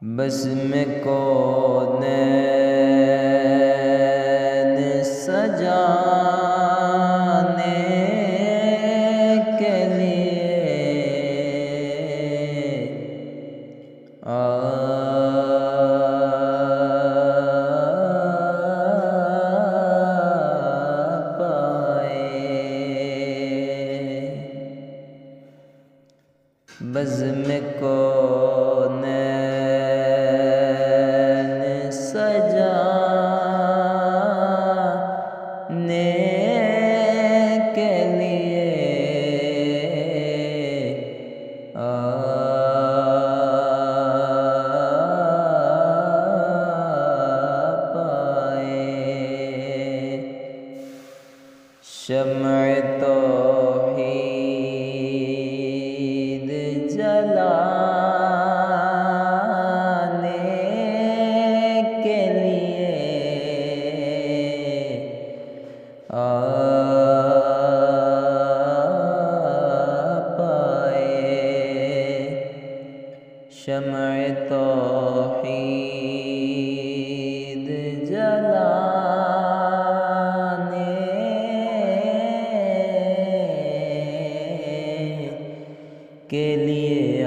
بزم کونین سجانے کے لیے آپ آئے۔ بزم کونین سجانے کے لیے آپ آئے۔ شمع توحید جلانے کے لیے آپ آئے۔ شمع توحید جلانے کے لیے